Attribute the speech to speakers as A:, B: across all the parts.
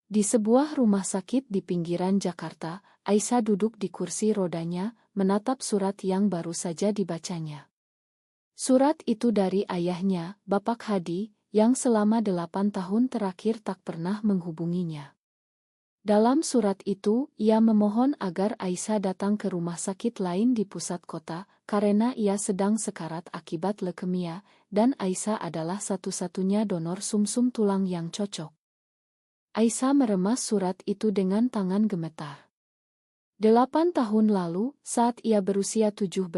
A: Di sebuah rumah sakit di pinggiran Jakarta, Aisyah duduk di kursi rodanya, menatap surat yang baru saja dibacanya. Surat itu dari ayahnya, Bapak Hadi, yang selama 8 tahun terakhir tak pernah menghubunginya. Dalam surat itu, ia memohon agar Aisyah datang ke rumah sakit lain di pusat kota, karena ia sedang sekarat akibat leukemia, dan Aisyah adalah satu-satunya donor sumsum tulang yang cocok. Aisyah meremas surat itu dengan tangan gemetar. 8 tahun lalu, saat ia berusia 17,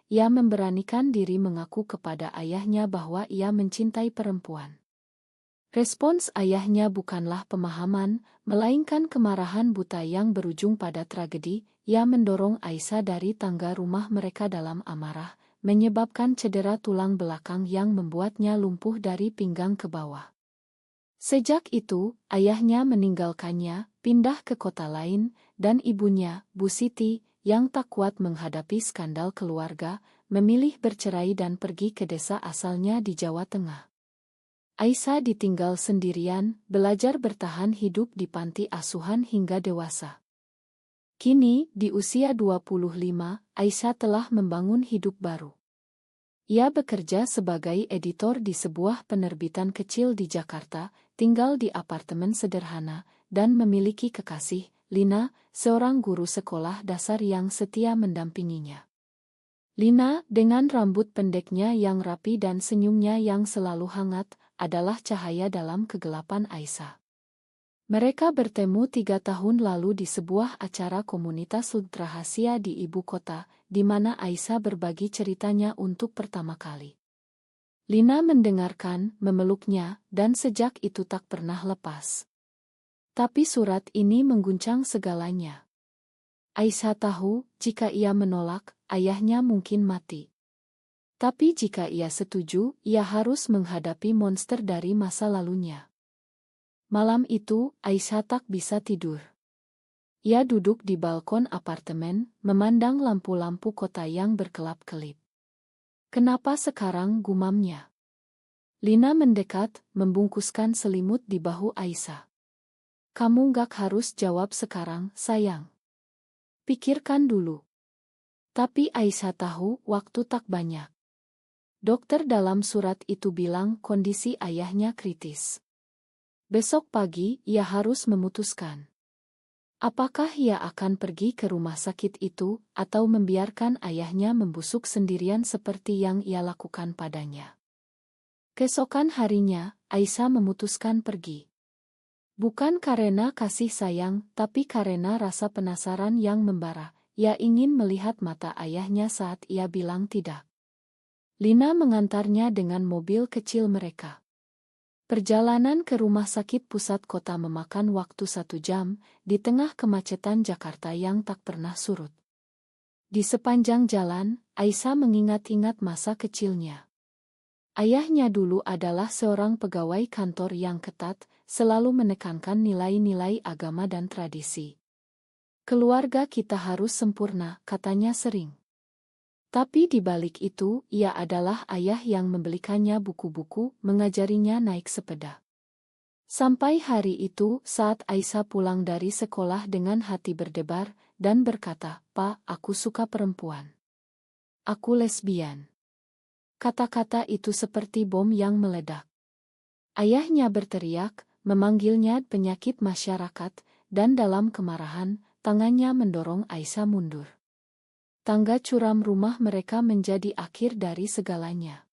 A: ia memberanikan diri mengaku kepada ayahnya bahwa ia mencintai perempuan. Respons ayahnya bukanlah pemahaman, melainkan kemarahan buta yang berujung pada tragedi. Ia mendorong Aisyah dari tangga rumah mereka dalam amarah, menyebabkan cedera tulang belakang yang membuatnya lumpuh dari pinggang ke bawah. Sejak itu, ayahnya meninggalkannya, pindah ke kota lain, dan ibunya, Bu Siti, yang tak kuat menghadapi skandal keluarga, memilih bercerai dan pergi ke desa asalnya di Jawa Tengah. Aisyah ditinggal sendirian, belajar bertahan hidup di panti asuhan hingga dewasa. Kini, di usia 25, Aisyah telah membangun hidup baru. Ia bekerja sebagai editor di sebuah penerbitan kecil di Jakarta, tinggal di apartemen sederhana, dan memiliki kekasih, Lina, seorang guru sekolah dasar yang setia mendampinginya. Lina, dengan rambut pendeknya yang rapi dan senyumnya yang selalu hangat, adalah cahaya dalam kegelapan Aisyah. Mereka bertemu 3 tahun lalu di sebuah acara komunitas rahasia di ibu kota, di mana Aisyah berbagi ceritanya untuk pertama kali. Lina mendengarkan, memeluknya, dan sejak itu tak pernah lepas. Tapi surat ini mengguncang segalanya. Aisyah tahu, jika ia menolak, ayahnya mungkin mati. Tapi jika ia setuju, ia harus menghadapi monster dari masa lalunya. Malam itu, Aisyah tak bisa tidur. Ia duduk di balkon apartemen, memandang lampu-lampu kota yang berkelap-kelip. Kenapa sekarang, gumamnya? Lina mendekat, membungkuskan selimut di bahu Aisyah. Kamu gak harus jawab sekarang, sayang. Pikirkan dulu. Tapi Aisyah tahu waktu tak banyak. Dokter dalam surat itu bilang kondisi ayahnya kritis. Besok pagi, ia harus memutuskan. Apakah ia akan pergi ke rumah sakit itu, atau membiarkan ayahnya membusuk sendirian seperti yang ia lakukan padanya. Keesokan harinya, Aisyah memutuskan pergi. Bukan karena kasih sayang, tapi karena rasa penasaran yang membara. Ia ingin melihat mata ayahnya saat ia bilang tidak. Lina mengantarnya dengan mobil kecil mereka. Perjalanan ke rumah sakit pusat kota memakan waktu 1 jam, di tengah kemacetan Jakarta yang tak pernah surut. Di sepanjang jalan, Aisyah mengingat-ingat masa kecilnya. Ayahnya dulu adalah seorang pegawai kantor yang ketat, selalu menekankan nilai-nilai agama dan tradisi. Keluarga kita harus sempurna, katanya sering. Tapi di balik itu, ia adalah ayah yang membelikannya buku-buku, mengajarinya naik sepeda. Sampai hari itu, saat Aisyah pulang dari sekolah dengan hati berdebar, dan berkata, "Pak, aku suka perempuan. Aku lesbian." Kata-kata itu seperti bom yang meledak. Ayahnya berteriak, memanggilnya penyakit masyarakat, dan dalam kemarahan, tangannya mendorong Aisyah mundur. Tangga curam rumah mereka menjadi akhir dari segalanya.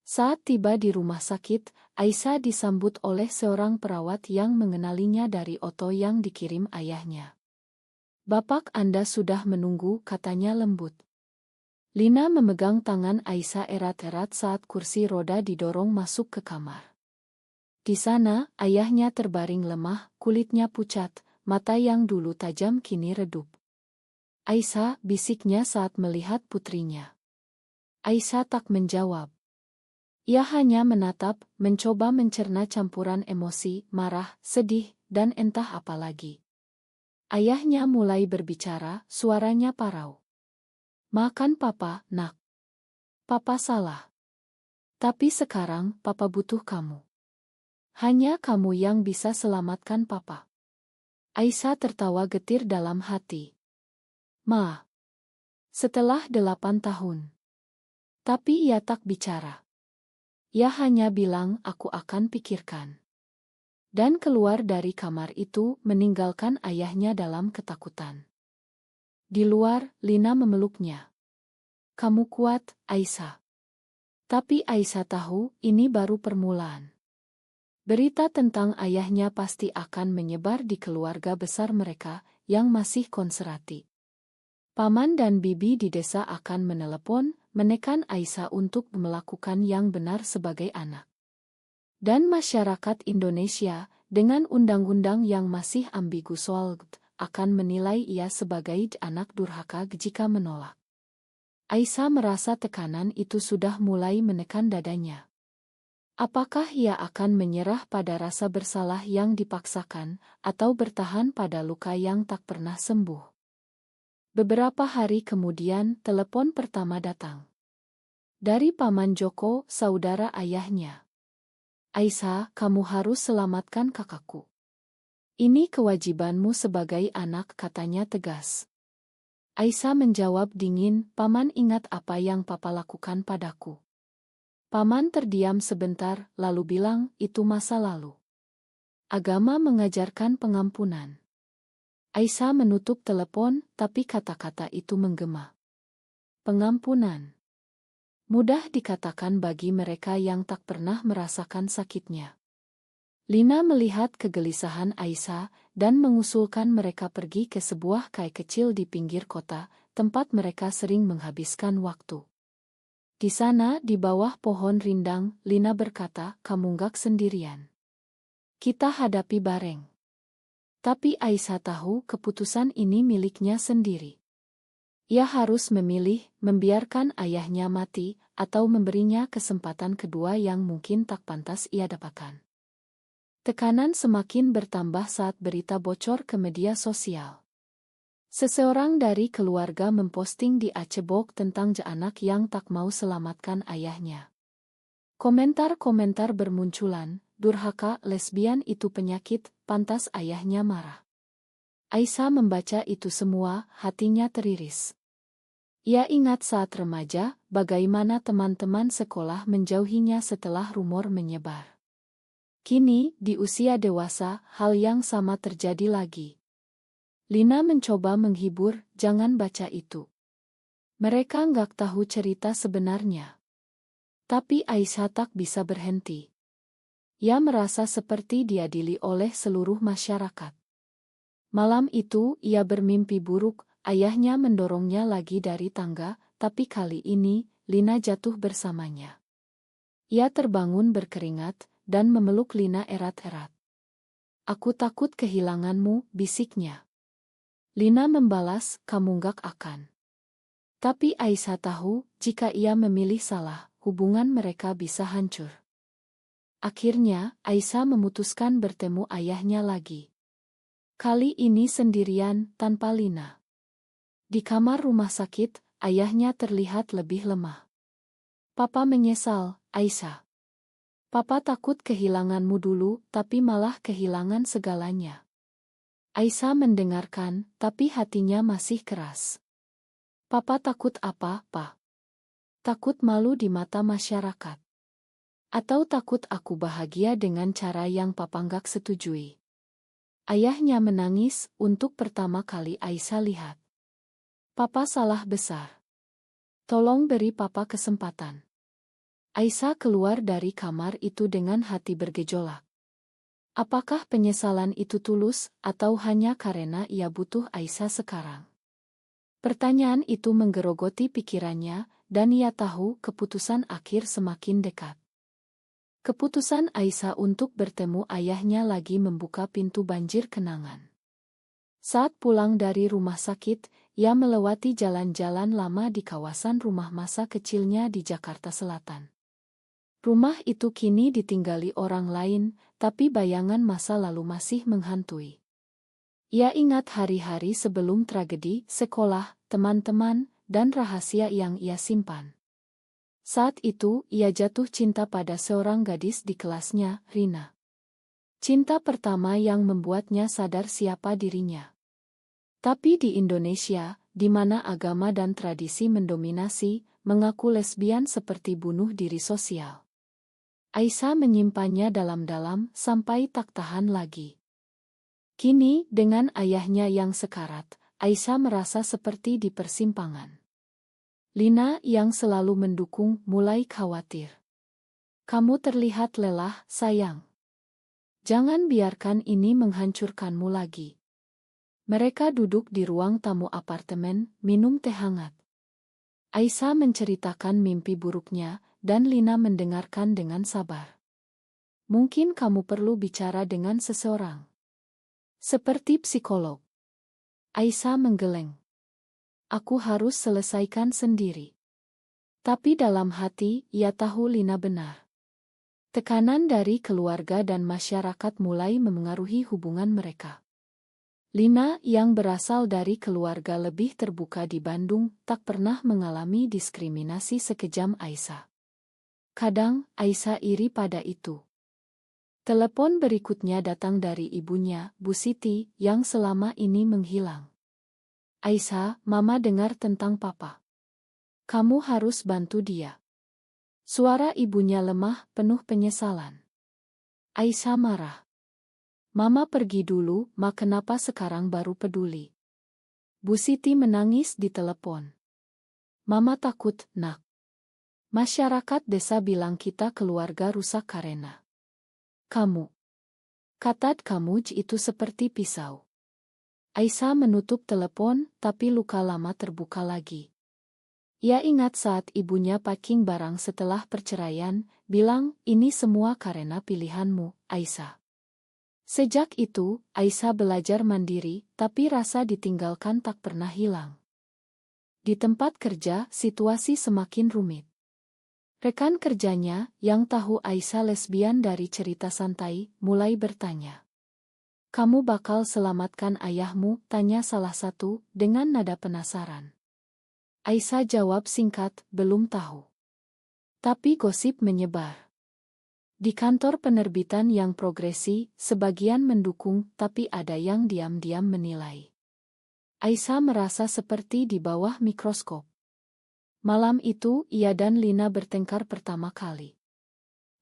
A: Saat tiba di rumah sakit, Aisyah disambut oleh seorang perawat yang mengenalinya dari oto yang dikirim ayahnya. "Bapak Anda sudah menunggu," katanya lembut. Lina memegang tangan Aisyah erat-erat saat kursi roda didorong masuk ke kamar. Di sana, ayahnya terbaring lemah, kulitnya pucat, mata yang dulu tajam kini redup. "Aisyah," bisiknya saat melihat putrinya. Aisyah tak menjawab. Ia hanya menatap, mencoba mencerna campuran emosi, marah, sedih, dan entah apa lagi. Ayahnya mulai berbicara, suaranya parau. "Makan papa, nak. Papa salah. Tapi sekarang, papa butuh kamu. Hanya kamu yang bisa selamatkan papa. Aisyah tertawa getir dalam hati. Ma. Setelah 8 tahun. Tapi ia tak bicara. Ia hanya bilang aku akan pikirkan. Dan keluar dari kamar itu meninggalkan ayahnya dalam ketakutan. Di luar, Lina memeluknya. Kamu kuat, Aisyah. Tapi Aisyah tahu ini baru permulaan. Berita tentang ayahnya pasti akan menyebar di keluarga besar mereka yang masih konservatif. Paman dan bibi di desa akan menelepon, menekan Aisyah untuk melakukan yang benar sebagai anak. Dan masyarakat Indonesia, dengan undang-undang yang masih ambigu soal akan menilai ia sebagai anak durhaka jika menolak. Aisyah merasa tekanan itu sudah mulai menekan dadanya. Apakah ia akan menyerah pada rasa bersalah yang dipaksakan, atau bertahan pada luka yang tak pernah sembuh? Beberapa hari kemudian, telepon pertama datang. Dari Paman Joko, saudara ayahnya. Aisyah, kamu harus selamatkan kakakku. Ini kewajibanmu sebagai anak, katanya tegas. Aisyah menjawab dingin, Paman ingat apa yang papa lakukan padaku. Paman terdiam sebentar, lalu bilang, itu masa lalu. Agama mengajarkan pengampunan. Aisyah menutup telepon, tapi kata-kata itu menggema. Pengampunan. Mudah dikatakan bagi mereka yang tak pernah merasakan sakitnya. Lina melihat kegelisahan Aisyah dan mengusulkan mereka pergi ke sebuah kai kecil di pinggir kota, tempat mereka sering menghabiskan waktu. Di sana, di bawah pohon rindang, Lina berkata, kamu nggak sendirian. Kita hadapi bareng. Tapi Aisyah tahu keputusan ini miliknya sendiri. Ia harus memilih, membiarkan ayahnya mati, atau memberinya kesempatan kedua yang mungkin tak pantas ia dapatkan. Tekanan semakin bertambah saat berita bocor ke media sosial. Seseorang dari keluarga memposting di Facebook tentang anak yang tak mau selamatkan ayahnya. Komentar-komentar bermunculan, durhaka, lesbian itu penyakit, pantas ayahnya marah. Aisyah membaca itu semua, hatinya teriris. Ia ingat saat remaja, bagaimana teman-teman sekolah menjauhinya setelah rumor menyebar. Kini, di usia dewasa, hal yang sama terjadi lagi. Lina mencoba menghibur, jangan baca itu. Mereka nggak tahu cerita sebenarnya. Tapi Aisyah tak bisa berhenti. Ia merasa seperti diadili oleh seluruh masyarakat. Malam itu, ia bermimpi buruk, ayahnya mendorongnya lagi dari tangga, tapi kali ini, Lina jatuh bersamanya. Ia terbangun berkeringat, dan memeluk Lina erat-erat. Aku takut kehilanganmu, bisiknya. Lina membalas, kamu gak akan. Tapi Aisyah tahu, jika ia memilih salah, hubungan mereka bisa hancur. Akhirnya, Aisyah memutuskan bertemu ayahnya lagi. Kali ini sendirian, tanpa Lina. Di kamar rumah sakit, ayahnya terlihat lebih lemah. Papa menyesal, Aisyah. Papa takut kehilanganmu dulu, tapi malah kehilangan segalanya. Aisyah mendengarkan, tapi hatinya masih keras. Papa takut apa, Pa? Takut malu di mata masyarakat? Atau takut aku bahagia dengan cara yang Papa nggak setujui? Ayahnya menangis, untuk pertama kali Aisyah lihat. Papa salah besar. Tolong beri Papa kesempatan. Aisyah keluar dari kamar itu dengan hati bergejolak. Apakah penyesalan itu tulus, atau hanya karena ia butuh Aisyah sekarang? Pertanyaan itu menggerogoti pikirannya, dan ia tahu keputusan akhir semakin dekat. Keputusan Aisyah untuk bertemu ayahnya lagi membuka pintu banjir kenangan. Saat pulang dari rumah sakit, ia melewati jalan-jalan lama di kawasan rumah masa kecilnya di Jakarta Selatan. Rumah itu kini ditinggali orang lain, tapi bayangan masa lalu masih menghantui. Ia ingat hari-hari sebelum tragedi, sekolah, teman-teman, dan rahasia yang ia simpan. Saat itu, ia jatuh cinta pada seorang gadis di kelasnya, Rina. Cinta pertama yang membuatnya sadar siapa dirinya. Tapi di Indonesia, di mana agama dan tradisi mendominasi, mengaku lesbian seperti bunuh diri sosial. Aisyah menyimpannya dalam-dalam sampai tak tahan lagi. Kini, dengan ayahnya yang sekarat, Aisyah merasa seperti di persimpangan. Lina yang selalu mendukung mulai khawatir. Kamu terlihat lelah, sayang. Jangan biarkan ini menghancurkanmu lagi. Mereka duduk di ruang tamu apartemen, minum teh hangat. Aisyah menceritakan mimpi buruknya, dan Lina mendengarkan dengan sabar. Mungkin kamu perlu bicara dengan seseorang. Seperti psikolog. Aisyah menggeleng. Aku harus selesaikan sendiri. Tapi dalam hati, ia tahu Lina benar. Tekanan dari keluarga dan masyarakat mulai memengaruhi hubungan mereka. Lina yang berasal dari keluarga lebih terbuka di Bandung tak pernah mengalami diskriminasi sekejam Aisyah. Kadang, Aisyah iri pada itu. Telepon berikutnya datang dari ibunya, Bu Siti, yang selama ini menghilang. Aisyah, Mama dengar tentang Papa. Kamu harus bantu dia. Suara ibunya lemah, penuh penyesalan. Aisyah marah. Mama pergi dulu, Ma, kenapa sekarang baru peduli? Bu Siti menangis di telepon. Mama takut, Nak. Masyarakat desa bilang kita keluarga rusak karena kamu. Kata kamu itu seperti pisau. Aisyah menutup telepon, tapi luka lama terbuka lagi. Ia ingat saat ibunya packing barang setelah perceraian, bilang, ini semua karena pilihanmu, Aisyah. Sejak itu, Aisyah belajar mandiri, tapi rasa ditinggalkan tak pernah hilang. Di tempat kerja, situasi semakin rumit. Rekan kerjanya, yang tahu Aisyah lesbian dari cerita santai, mulai bertanya. Kamu bakal selamatkan ayahmu, tanya salah satu, dengan nada penasaran. Aisyah jawab singkat, belum tahu. Tapi gosip menyebar. Di kantor penerbitan yang progresi, sebagian mendukung, tapi ada yang diam-diam menilai. Aisyah merasa seperti di bawah mikroskop. Malam itu, ia dan Lina bertengkar pertama kali.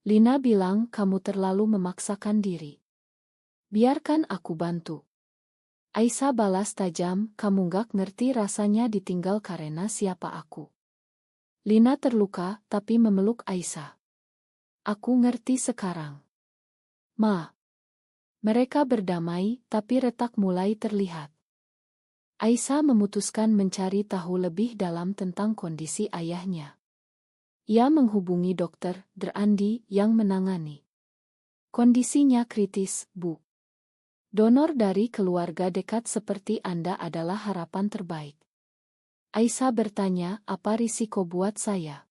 A: Lina bilang, kamu terlalu memaksakan diri. Biarkan aku bantu. Aisyah balas tajam, kamu gak ngerti rasanya ditinggal karena siapa aku. Lina terluka, tapi memeluk Aisyah. Aku ngerti sekarang. Ma. Mereka berdamai, tapi retak mulai terlihat. Aisyah memutuskan mencari tahu lebih dalam tentang kondisi ayahnya. Ia menghubungi dokter, Andi, yang menangani. Kondisinya kritis, Bu. Donor dari keluarga dekat seperti Anda adalah harapan terbaik. Aisyah bertanya, apa risiko buat saya?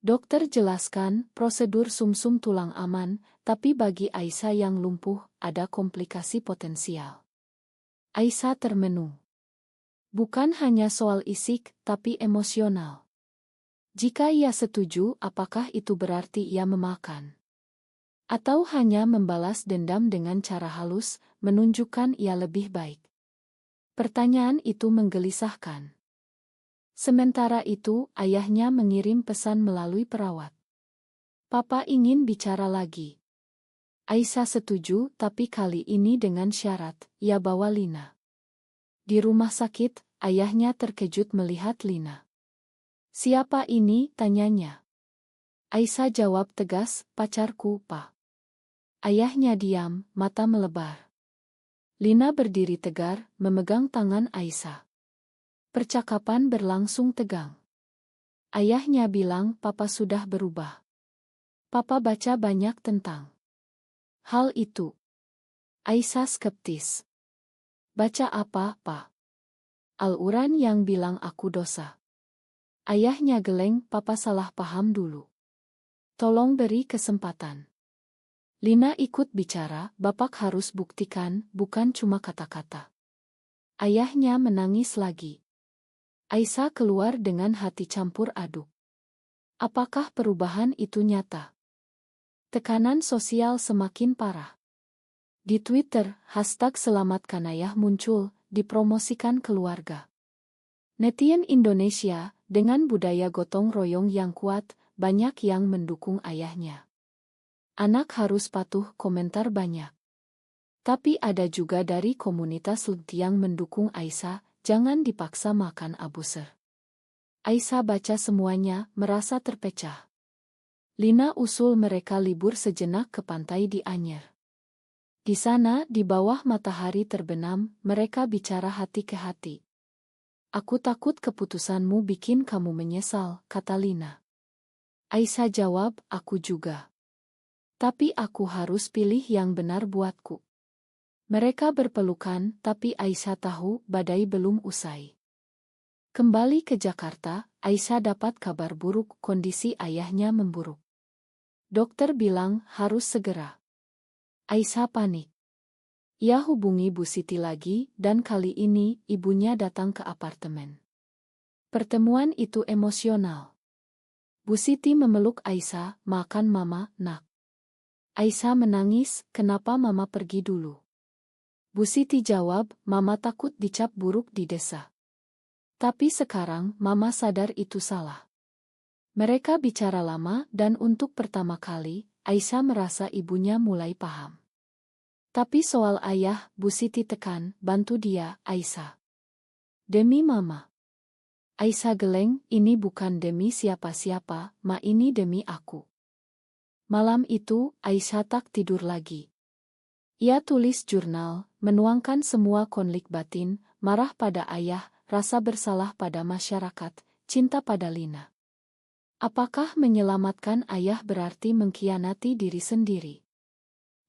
A: Dokter jelaskan, prosedur sumsum tulang aman, tapi bagi Aisyah yang lumpuh, ada komplikasi potensial. Aisyah termenung. Bukan hanya soal isik, tapi emosional. Jika ia setuju, apakah itu berarti ia memakan? Atau hanya membalas dendam dengan cara halus, menunjukkan ia lebih baik? Pertanyaan itu menggelisahkan. Sementara itu, ayahnya mengirim pesan melalui perawat. Papa ingin bicara lagi. Aisyah setuju, tapi kali ini dengan syarat, ia bawa Lina. Di rumah sakit, ayahnya terkejut melihat Lina. Siapa ini, tanyanya. Aisyah jawab tegas, pacarku, Pak. Ayahnya diam, mata melebar. Lina berdiri tegar, memegang tangan Aisyah. Percakapan berlangsung tegang. Ayahnya bilang, Papa sudah berubah. Papa baca banyak tentang hal itu. Aisyah skeptis. Baca apa, Pak? Al-Quran yang bilang aku dosa. Ayahnya geleng, Papa salah paham dulu. Tolong beri kesempatan. Lina ikut bicara, Bapak harus buktikan, bukan cuma kata-kata. Ayahnya menangis lagi. Aisyah keluar dengan hati campur aduk. Apakah perubahan itu nyata? Tekanan sosial semakin parah. Di Twitter, #selamatkan ayah muncul, dipromosikan keluarga. Netizen Indonesia, dengan budaya gotong royong yang kuat, banyak yang mendukung ayahnya. Anak harus patuh, komentar banyak. Tapi ada juga dari komunitas yang mendukung Aisyah, jangan dipaksa makan abuser. Aisyah baca semuanya, merasa terpecah. Lina usul mereka libur sejenak ke pantai di Anyer. Di sana, di bawah matahari terbenam, mereka bicara hati ke hati. Aku takut keputusanmu bikin kamu menyesal, kata Lina. Aisyah jawab, aku juga. Tapi aku harus pilih yang benar buatku. Mereka berpelukan, tapi Aisyah tahu badai belum usai. Kembali ke Jakarta, Aisyah dapat kabar buruk, kondisi ayahnya memburuk. Dokter bilang harus segera. Aisyah panik. Ia hubungi Bu Siti lagi, dan kali ini ibunya datang ke apartemen. Pertemuan itu emosional. Bu Siti memeluk Aisyah, makan mama, nak. Aisyah menangis, kenapa mama pergi dulu? Bu Siti jawab, mama takut dicap buruk di desa. Tapi sekarang mama sadar itu salah. Mereka bicara lama dan untuk pertama kali, Aisyah merasa ibunya mulai paham. Tapi soal ayah, Bu Siti tekan, bantu dia, Aisyah. Demi mama. Aisyah geleng, ini bukan demi siapa-siapa, ma ini demi aku. Malam itu, Aisyah tak tidur lagi. Ia tulis jurnal, menuangkan semua konflik batin, marah pada ayah, rasa bersalah pada masyarakat, cinta pada Lina. Apakah menyelamatkan ayah berarti mengkhianati diri sendiri?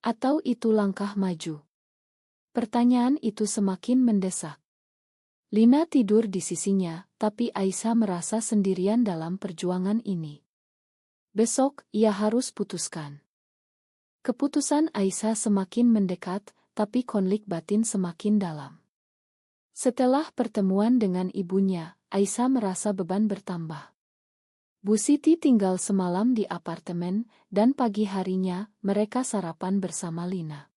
A: Atau itu langkah maju? Pertanyaan itu semakin mendesak. Lina tidur di sisinya, tapi Aisyah merasa sendirian dalam perjuangan ini. Besok, ia harus putuskan. Keputusan Aisyah semakin mendekat, tapi konflik batin semakin dalam. Setelah pertemuan dengan ibunya, Aisyah merasa beban bertambah. Bu Siti tinggal semalam di apartemen, dan pagi harinya, mereka sarapan bersama Lina.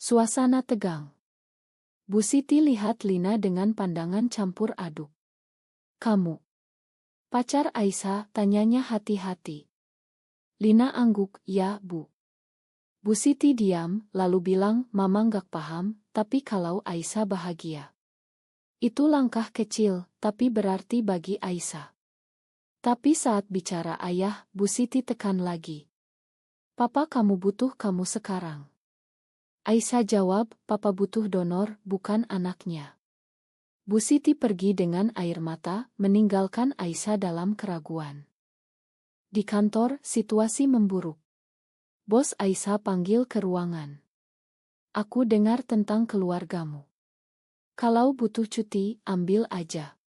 A: Suasana tegang. Bu Siti lihat Lina dengan pandangan campur aduk. Kamu pacar Aisyah, tanyanya hati-hati. Lina angguk, ya, Bu. Bu Siti diam, lalu bilang, mama nggak paham, tapi kalau Aisyah bahagia. Itu langkah kecil, tapi berarti bagi Aisyah. Tapi saat bicara ayah, Bu Siti tekan lagi. Papa kamu butuh kamu sekarang. Aisyah jawab, papa butuh donor, bukan anaknya. Bu Siti pergi dengan air mata, meninggalkan Aisyah dalam keraguan. Di kantor, situasi memburuk. Bos Aisyah panggil ke ruangan. Aku dengar tentang keluargamu. Kalau butuh cuti, ambil aja.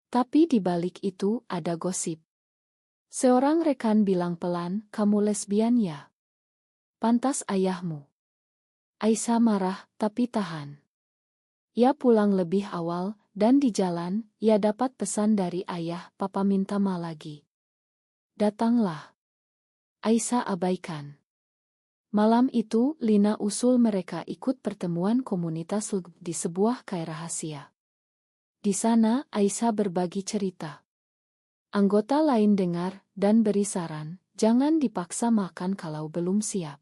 A: Tapi di balik itu ada gosip. Seorang rekan bilang pelan, kamu lesbian ya? Pantas ayahmu. Aisyah marah, tapi tahan. Ia pulang lebih awal, dan di jalan, ia dapat pesan dari ayah, papa minta ma lagi. Datanglah. Aisyah abaikan. Malam itu, Lina usul mereka ikut pertemuan komunitas di sebuah kai rahasia. Di sana, Aisyah berbagi cerita. Anggota lain dengar, dan beri saran, jangan dipaksa makan kalau belum siap.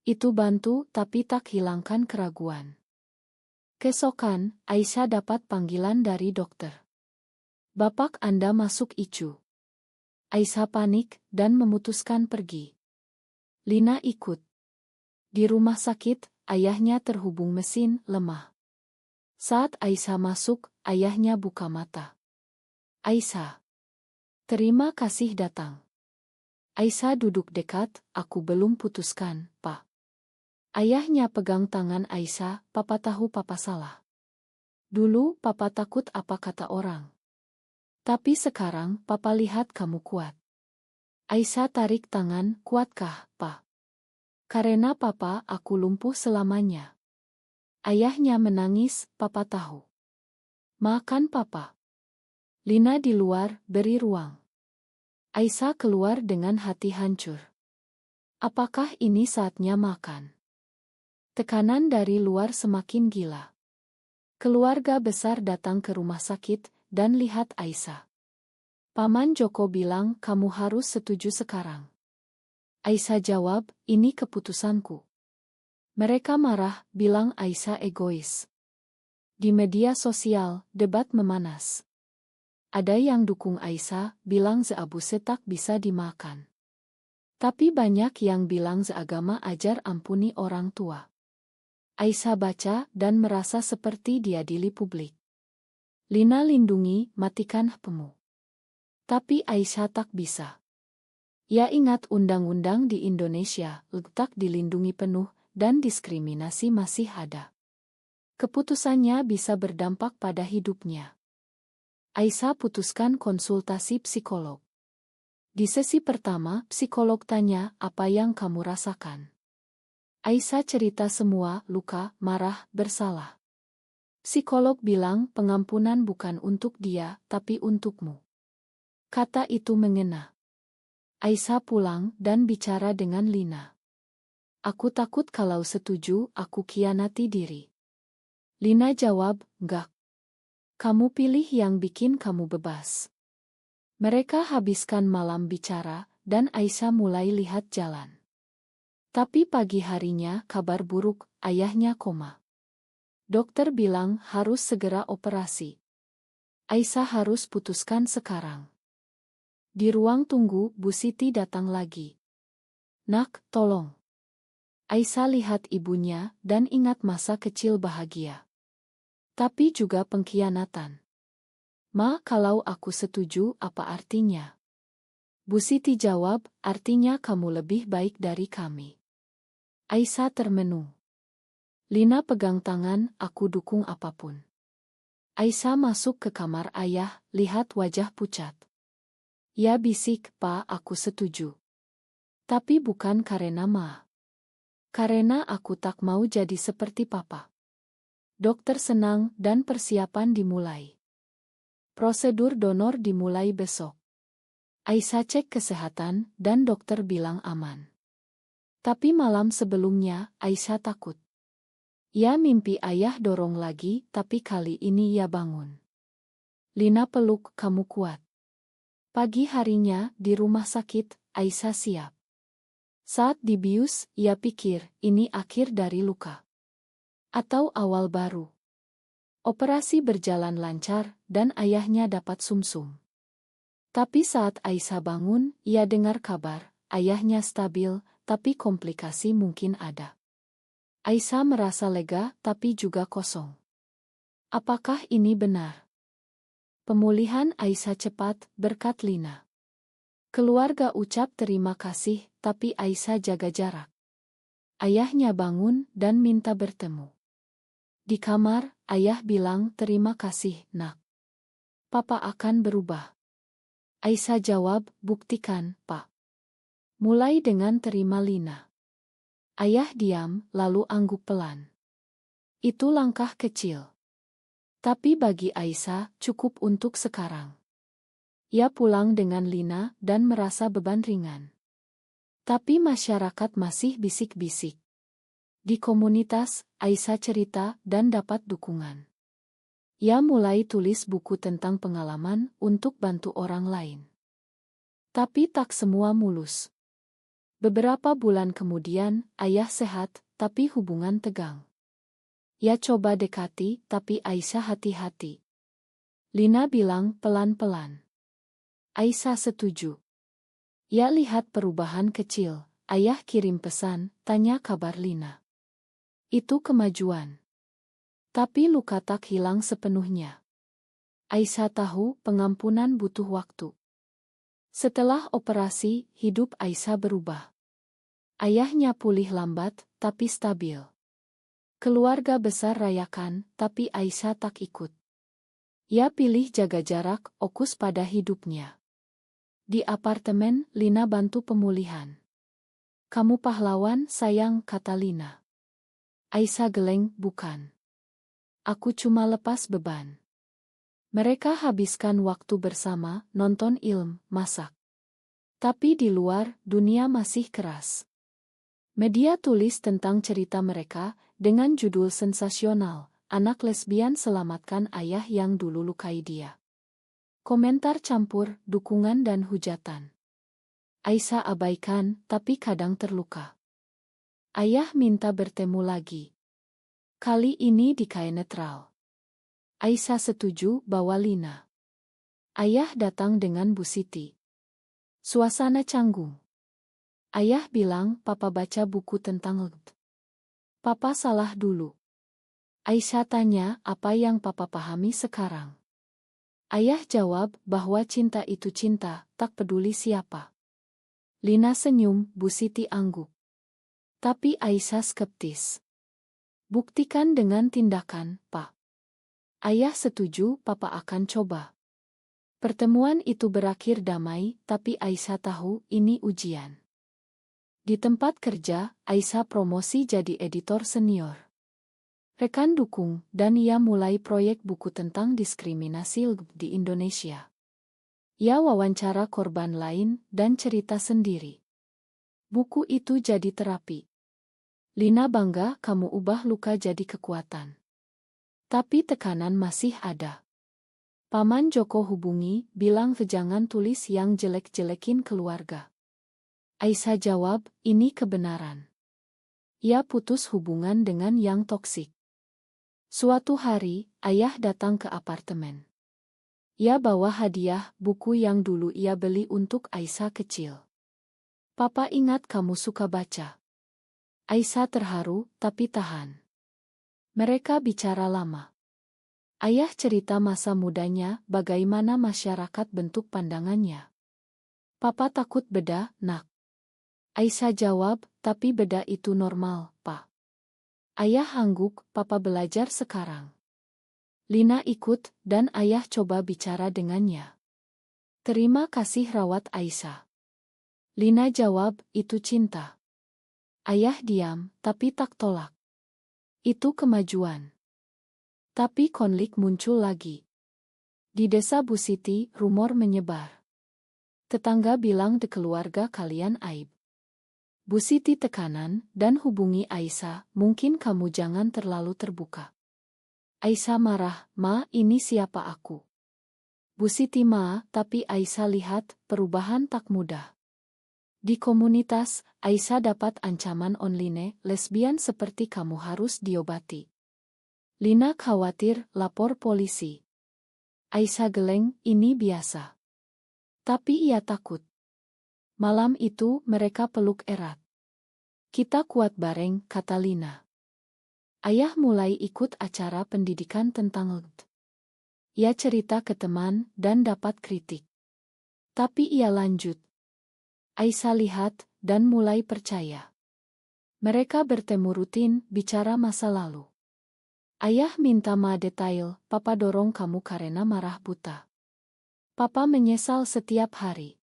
A: Itu bantu, tapi tak hilangkan keraguan. Keesokan, Aisyah dapat panggilan dari dokter. Bapak Anda masuk ICU. Aisyah panik, dan memutuskan pergi. Lina ikut. Di rumah sakit, ayahnya terhubung mesin, lemah. Saat Aisyah masuk, ayahnya buka mata. Aisyah. Terima kasih datang. Aisyah duduk dekat, aku belum putuskan, Pak. Ayahnya pegang tangan Aisyah, papa tahu papa salah. Dulu papa takut apa kata orang. Tapi sekarang papa lihat kamu kuat. Aisyah tarik tangan, kuatkah, Pak? Karena papa aku lumpuh selamanya. Ayahnya menangis, papa tahu. Makan papa. Lina di luar, beri ruang. Aisyah keluar dengan hati hancur. Apakah ini saatnya makan? Tekanan dari luar semakin gila. Keluarga besar datang ke rumah sakit dan lihat Aisyah. Paman Joko bilang kamu harus setuju sekarang. Aisyah jawab, ini keputusanku. Mereka marah, bilang Aisyah egois. Di media sosial, debat memanas. Ada yang dukung Aisyah, bilang Abu Setak bisa dimakan. Tapi banyak yang bilang seagama ajar ampuni orang tua. Aisyah baca dan merasa seperti diadili publik. Lina lindungi, matikan HPmu. Tapi Aisyah tak bisa. Ia ingat undang-undang di Indonesia, tak dilindungi penuh, dan diskriminasi masih ada. Keputusannya bisa berdampak pada hidupnya. Aisyah putuskan konsultasi psikolog. Di sesi pertama, psikolog tanya, apa yang kamu rasakan? Aisyah cerita semua, luka, marah, bersalah. Psikolog bilang pengampunan bukan untuk dia, tapi untukmu. Kata itu mengena. Aisyah pulang dan bicara dengan Lina. Aku takut kalau setuju, aku khianati diri. Lina jawab, enggak. Kamu pilih yang bikin kamu bebas. Mereka habiskan malam bicara, dan Aisyah mulai lihat jalan. Tapi pagi harinya kabar buruk, ayahnya koma. Dokter bilang harus segera operasi. Aisyah harus putuskan sekarang. Di ruang tunggu, Bu Siti datang lagi. Nak, tolong. Aisyah lihat ibunya dan ingat masa kecil bahagia. Tapi juga pengkhianatan. Ma, kalau aku setuju, apa artinya? Bu Siti jawab, artinya kamu lebih baik dari kami. Aisyah termenung. Lina pegang tangan, aku dukung apapun. Aisyah masuk ke kamar ayah, lihat wajah pucat. Ia bisik, Pa, aku setuju. Tapi bukan karena Ma. Karena aku tak mau jadi seperti Papa. Dokter senang dan persiapan dimulai. Prosedur donor dimulai besok. Aisyah cek kesehatan dan dokter bilang aman. Tapi malam sebelumnya, Aisyah takut. Ia mimpi ayah dorong lagi, tapi kali ini ia bangun. Lina peluk, kamu kuat. Pagi harinya, di rumah sakit, Aisyah siap. Saat dibius, ia pikir, ini akhir dari luka. Atau awal baru. Operasi berjalan lancar, dan ayahnya dapat sumsum. Tapi saat Aisyah bangun, ia dengar kabar, ayahnya stabil, tapi komplikasi mungkin ada. Aisyah merasa lega, tapi juga kosong. Apakah ini benar? Pemulihan Aisyah cepat, berkat Lina. Keluarga ucap terima kasih, tapi Aisyah jaga jarak. Ayahnya bangun dan minta bertemu. Di kamar, ayah bilang terima kasih, Nak. Papa akan berubah. Aisyah jawab, buktikan, Pak. Mulai dengan terima Lina. Ayah diam, lalu angguk pelan. Itu langkah kecil. Tapi bagi Aisyah, cukup untuk sekarang. Ia pulang dengan Lina dan merasa beban ringan. Tapi masyarakat masih bisik-bisik. Di komunitas, Aisyah cerita dan dapat dukungan. Ia mulai tulis buku tentang pengalaman untuk bantu orang lain. Tapi tak semua mulus. Beberapa bulan kemudian, ayah sehat, tapi hubungan tegang. Ia coba dekati, tapi Aisyah hati-hati. Lina bilang pelan-pelan. Aisyah setuju. Ia lihat perubahan kecil, ayah kirim pesan, tanya kabar Lina. Itu kemajuan. Tapi luka tak hilang sepenuhnya. Aisyah tahu pengampunan butuh waktu. Setelah operasi, hidup Aisyah berubah. Ayahnya pulih lambat, tapi stabil. Keluarga besar rayakan, tapi Aisyah tak ikut. Ia pilih jaga jarak, fokus pada hidupnya. Di apartemen, Lina bantu pemulihan. Kamu pahlawan, sayang, kata Lina. Aisyah geleng, bukan. Aku cuma lepas beban. Mereka habiskan waktu bersama, nonton film, masak. Tapi di luar, dunia masih keras. Media tulis tentang cerita mereka, dengan judul sensasional, "Anak Lesbian Selamatkan Ayah yang Dulu Lukai Dia." Komentar campur, dukungan dan hujatan. Aisyah abaikan, tapi kadang terluka. Ayah minta bertemu lagi. Kali ini di kain netral. Aisyah setuju bawa Lina. Ayah datang dengan Bu Siti. Suasana canggung. Ayah bilang papa baca buku tentang LGBT. Papa salah dulu. Aisyah tanya apa yang papa pahami sekarang. Ayah jawab bahwa cinta itu cinta, tak peduli siapa. Lina senyum, Bu Siti angguk. Tapi Aisyah skeptis. Buktikan dengan tindakan, Pak. Ayah setuju, papa akan coba. Pertemuan itu berakhir damai, tapi Aisyah tahu ini ujian. Di tempat kerja, Aisyah promosi jadi editor senior. Rekan dukung, dan ia mulai proyek buku tentang diskriminasi LGBT di Indonesia. Ia wawancara korban lain dan cerita sendiri. Buku itu jadi terapi. Lina bangga kamu ubah luka jadi kekuatan. Tapi tekanan masih ada. Paman Joko hubungi, bilang jangan tulis yang jelek-jelekin keluarga. Aisyah jawab, ini kebenaran. Ia putus hubungan dengan yang toksik. Suatu hari, ayah datang ke apartemen. Ia bawa hadiah, buku yang dulu ia beli untuk Aisyah kecil. Papa ingat kamu suka baca. Aisyah terharu, tapi tahan. Mereka bicara lama. Ayah cerita masa mudanya, bagaimana masyarakat bentuk pandangannya. Papa takut beda, nak. Aisyah jawab, tapi beda itu normal, Pak. Ayah angguk, papa belajar sekarang. Lina ikut, dan ayah coba bicara dengannya. Terima kasih rawat Aisyah. Lina jawab, itu cinta. Ayah diam, tapi tak tolak. Itu kemajuan. Tapi konflik muncul lagi. Di desa Bu Siti, rumor menyebar. Tetangga bilang de keluarga kalian aib. Bu Siti tekanan, dan hubungi Aisyah, mungkin kamu jangan terlalu terbuka. Aisyah marah, Ma, ini siapa aku? Bu Siti Ma, tapi Aisyah lihat, perubahan tak mudah. Di komunitas, Aisyah dapat ancaman online, lesbian seperti kamu harus diobati. Lina khawatir, lapor polisi. Aisyah geleng, ini biasa. Tapi ia takut. Malam itu, mereka peluk erat. Kita kuat bareng, kata Lina. Ayah mulai ikut acara pendidikan tentang LGBT. Ia cerita ke teman, dan dapat kritik. Tapi ia lanjut. Aisyah lihat, dan mulai percaya. Mereka bertemu rutin, bicara masa lalu. Ayah minta ma detail, papa dorong kamu karena marah buta. Papa menyesal setiap hari.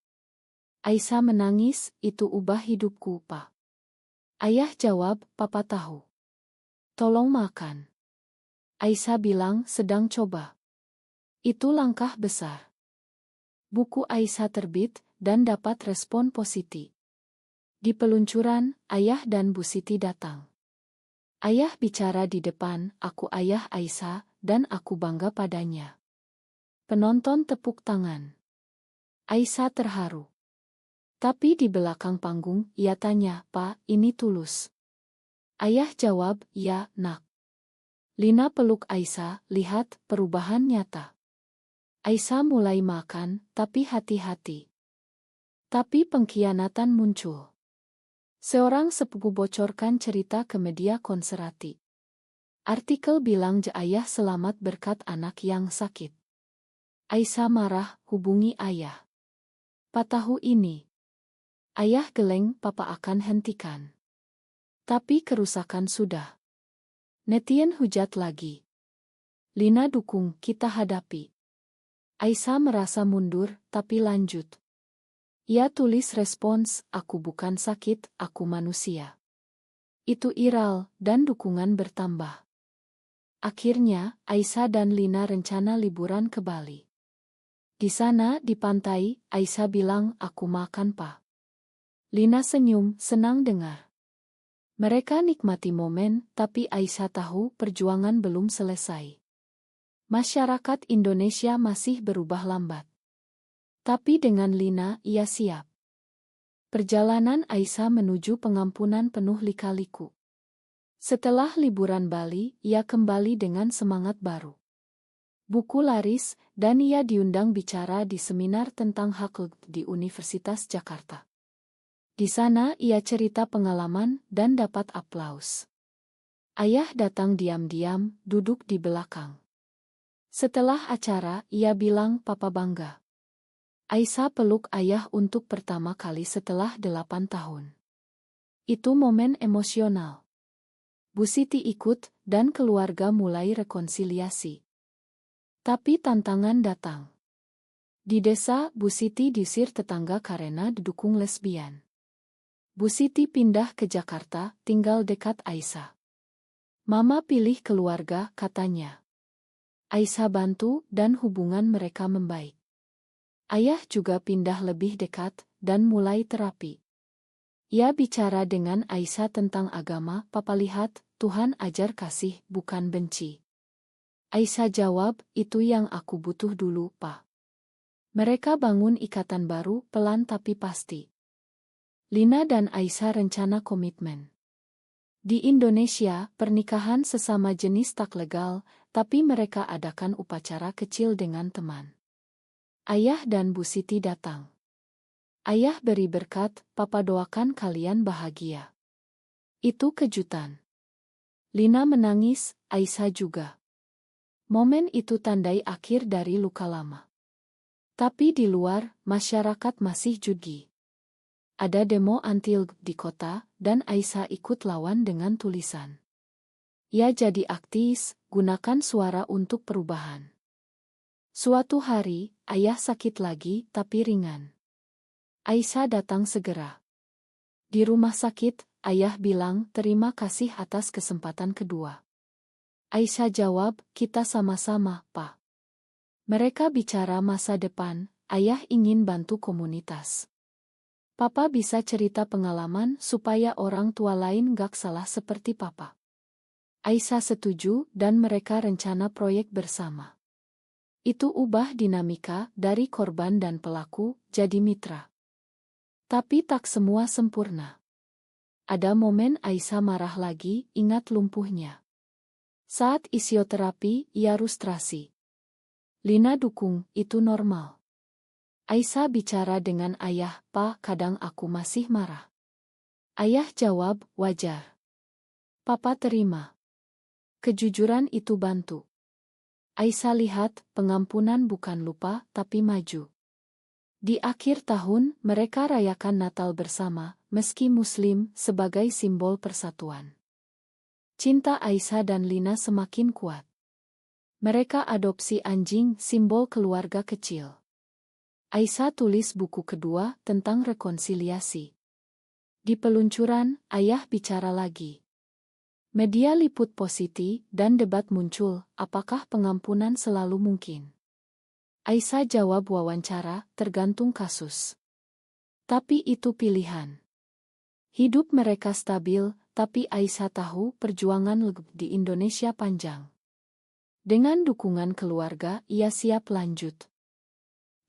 A: Aisyah menangis, itu ubah hidupku, Pak. Ayah jawab, papa tahu. Tolong makan. Aisyah bilang, sedang coba. Itu langkah besar. Buku Aisyah terbit, dan dapat respon positif. Di peluncuran, ayah dan Bu Siti datang. Ayah bicara di depan, aku ayah Aisyah, dan aku bangga padanya. Penonton tepuk tangan. Aisyah terharu. Tapi di belakang panggung, ia tanya, Pak, ini tulus? Ayah jawab, ya, nak. Lina peluk Aisyah, lihat, perubahan nyata. Aisyah mulai makan, tapi hati-hati. Tapi pengkhianatan muncul. Seorang sepupu bocorkan cerita ke media konservatif. Artikel bilang ayah selamat berkat anak yang sakit. Aisyah marah, hubungi ayah. Patahu ini. Ayah geleng, papa akan hentikan. Tapi kerusakan sudah. Netizen hujat lagi. Lina dukung, kita hadapi. Aisyah merasa mundur, tapi lanjut. Ia tulis respons, aku bukan sakit, aku manusia. Itu viral, dan dukungan bertambah. Akhirnya, Aisyah dan Lina rencana liburan ke Bali. Di sana, di pantai, Aisyah bilang, aku makan, Pak. Lina senyum, senang dengar. Mereka nikmati momen, tapi Aisyah tahu perjuangan belum selesai. Masyarakat Indonesia masih berubah lambat. Tapi dengan Lina, ia siap. Perjalanan Aisyah menuju pengampunan penuh lika-liku. Setelah liburan Bali, ia kembali dengan semangat baru. Buku laris, dan ia diundang bicara di seminar tentang hak di Universitas Jakarta. Di sana ia cerita pengalaman dan dapat aplaus. Ayah datang diam-diam, duduk di belakang. Setelah acara, ia bilang papa bangga. Aisyah peluk ayah untuk pertama kali setelah 8 tahun. Itu momen emosional. Bu Siti ikut, dan keluarga mulai rekonsiliasi. Tapi tantangan datang. Di desa, Bu Siti diusir tetangga karena didukung lesbian. Bu Siti pindah ke Jakarta, tinggal dekat Aisyah. Mama pilih keluarga, katanya. Aisyah bantu, dan hubungan mereka membaik. Ayah juga pindah lebih dekat, dan mulai terapi. Ia bicara dengan Aisyah tentang agama, papa lihat, Tuhan ajar kasih, bukan benci. Aisyah jawab, itu yang aku butuh dulu, Pak. Mereka bangun ikatan baru, pelan tapi pasti. Lina dan Aisyah rencana komitmen. Di Indonesia, pernikahan sesama jenis tak legal, tapi mereka adakan upacara kecil dengan teman. Ayah dan Bu Siti datang. Ayah beri berkat, papa doakan kalian bahagia. Itu kejutan. Lina menangis, Aisyah juga. Momen itu tandai akhir dari luka lama. Tapi di luar, masyarakat masih jugi. Ada demo anti-LGBT di kota, dan Aisyah ikut lawan dengan tulisan. Ia jadi aktivis, gunakan suara untuk perubahan. Suatu hari, ayah sakit lagi, tapi ringan. Aisyah datang segera. Di rumah sakit, ayah bilang terima kasih atas kesempatan kedua. Aisyah jawab, kita sama-sama, Pak. Mereka bicara masa depan, ayah ingin bantu komunitas. Papa bisa cerita pengalaman supaya orang tua lain gak salah seperti papa. Aisyah setuju dan mereka rencana proyek bersama. Itu ubah dinamika dari korban dan pelaku jadi mitra. Tapi tak semua sempurna. Ada momen Aisyah marah lagi, ingat lumpuhnya. Saat isioterapi, ia frustrasi. Lina dukung, itu normal. Aisyah bicara dengan ayah, Pak, kadang aku masih marah. Ayah jawab, wajar. Papa terima. Kejujuran itu bantu. Aisyah lihat, pengampunan bukan lupa, tapi maju. Di akhir tahun, mereka rayakan Natal bersama, meski Muslim, sebagai simbol persatuan. Cinta Aisyah dan Lina semakin kuat. Mereka adopsi anjing, simbol keluarga kecil. Aisyah tulis buku kedua tentang rekonsiliasi. Di peluncuran, ayah bicara lagi. Media liput positif dan debat muncul, apakah pengampunan selalu mungkin? Aisyah jawab wawancara, tergantung kasus. Tapi itu pilihan. Hidup mereka stabil, tapi Aisyah tahu perjuangan di Indonesia panjang. Dengan dukungan keluarga, ia siap lanjut.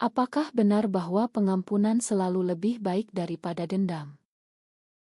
A: Apakah benar bahwa pengampunan selalu lebih baik daripada dendam?